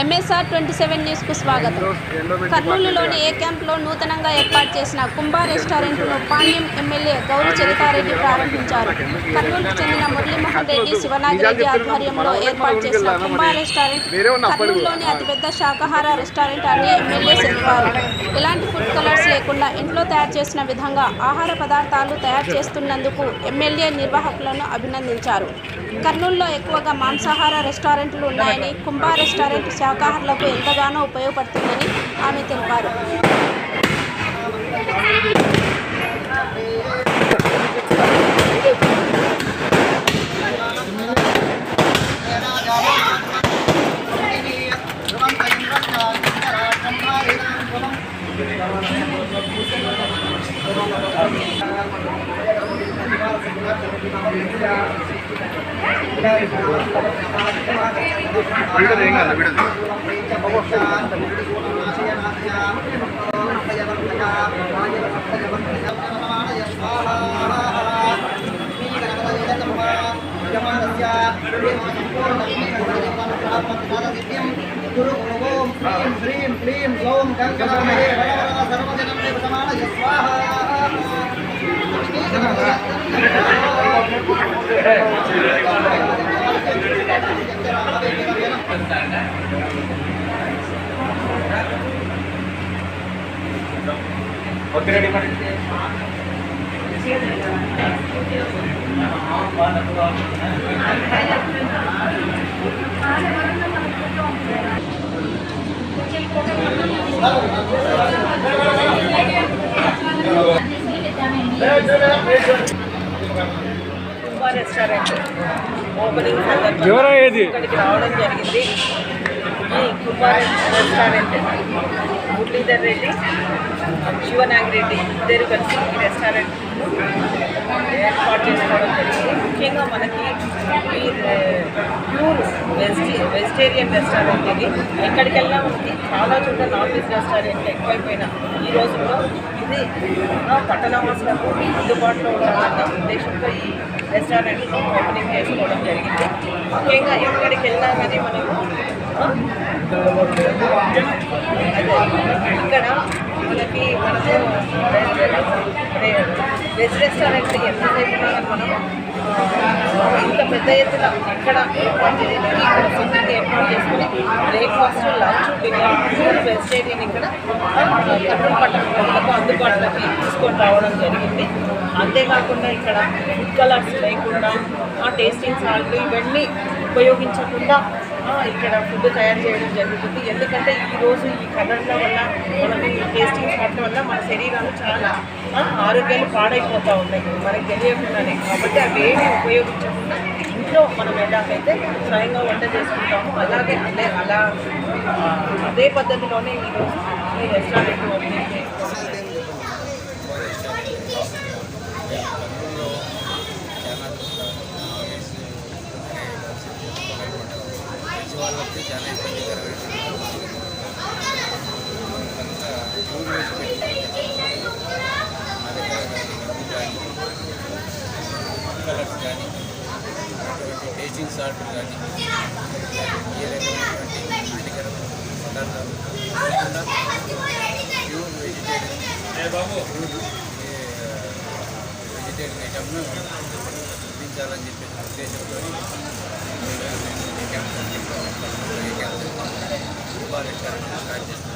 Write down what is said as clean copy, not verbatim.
MSR 27 న్యూస్కు స్వాగతం. కర్నూలులోని ఏ క్యాంప్లో నూతనంగా ఏర్పాటు చేసిన కుంభా రెస్టారెంట్ను పాణ్యం ఎమ్మెల్యే గౌరి చరితారెడ్డి ప్రారంభించారు. కర్నూలుకు చెందిన మురళీమోహన్ రెడ్డి, శివనాగిరెడ్డి ఆధ్వర్యంలో ఏర్పాటు చేసిన కుంభా రెస్టారెంట్ కర్నూలులోని అతిపెద్ద శాకాహార రెస్టారెంట్ అని ఎమ్మెల్యే తెలిపారు. ఎలాంటి ఫుడ్ కలర్స్ లేకుండా ఇంట్లో తయారు చేసిన విధంగా ఆహార పదార్థాలు తయారు చేస్తున్నందుకు ఎమ్మెల్యే నిర్వాహకులను అభినందించారు. కర్నూలులో ఎక్కువగా మాంసాహార రెస్టారెంట్లు ఉన్నాయని, కుంభా రెస్టారెంట్ శాకాహారులకు ఎంతగానో ఉపయోగపడుతుందని ఆమె తెలిపారు. కుంభా రెస్టారెంట్ ఓపెనింగ్ సందర్భంగా ఇక్కడికి రావడం జరిగింది. ఈ కుంభా రెస్టారెంట్ మురళీధర్ రెడ్డి, శివనాగిరెడ్డి ఇద్దరు కలిసి ఈ రెస్టారెంట్ ఏర్పాటు చేసుకోవడం జరిగింది. ముఖ్యంగా మనకి ఈ ప్యూర్ వెజిటేరియన్ రెస్టారెంట్ ఇది. ఎక్కడికి వెళ్ళినా మనకి చాలా చోట్ల నాన్ వెజ్ రెస్టారెంట్లు ఎక్కువైపోయినా ఈ రోజుల్లో ఇది పట్టణవాసులకు అందుబాటులో ఉండాలన్న ఉద్దేశంతో ఈ రెస్టారెంట్ ఓపెనింగ్ చేసుకోవడం జరిగింది. ముఖ్యంగా ఎక్కడికి వెళ్ళినా కానీ మనము ఇక్కడ వెజ్ రెస్టారెంట్ ఎంతసేపు మనం ఇంత పెద్ద ఎత్తున ఎక్కడ ఏర్పాటు చేయలేదు. ఇక్కడ ఫుడ్కి ఏర్పాటు చేసుకుని బ్రేక్ఫాస్ట్, లంచ్, డిన్నర్ వెజిటేరియన్ ఇక్కడ కర్నూలు పట్టణంలో అందుబాటులోకి తీసుకొని రావడం జరిగింది. అంతేకాకుండా ఇక్కడ ఫుడ్ కలర్స్ లేకుండా టేస్టింగ్ సాల్ట్ ఇవన్నీ ఉపయోగించకుండా ఇక్కడ ఫుడ్ తయారు చేయడం జరుగుతుంది. ఎందుకంటే ఈరోజు ఈ కలర్ల వల్ల మనకి టేస్టింగ్ సాల్ట్ వల్ల మన శరీరాలు చాలా ఆరోగ్యాలు పాడైపోతూ ఉన్నాయి మనకి తెలియకుండానే. కాబట్టి అవి ఏమి ఉపయోగించకుండా ఇంట్లో మనం ఎలాగైతే స్వయంగా వంట చేసుకుంటామో అలాగే అదే పద్ధతిలోనే ఈరోజు ఈ రెస్టారెంట్ ఓపెనింగ్ చేసుకోవడం. వాళ్ళకి చాలా ఇబ్బందికరమైన అంతా ఫుడ్ వేసి కలర్స్ కానీ అటువంటి టేస్టింగ్ సాల్ట్ కానీ ఏ రకమైనటువంటి హానికరమైన పదార్థాలు కాకుండా ప్యూర్ వెజిటేరియన్ ఐటమ్ను అందించాలని చెప్పేసి ఉద్దేశంతో కుంభా రెస్టారెంట్ స్టార్ట్ చేస్తాం.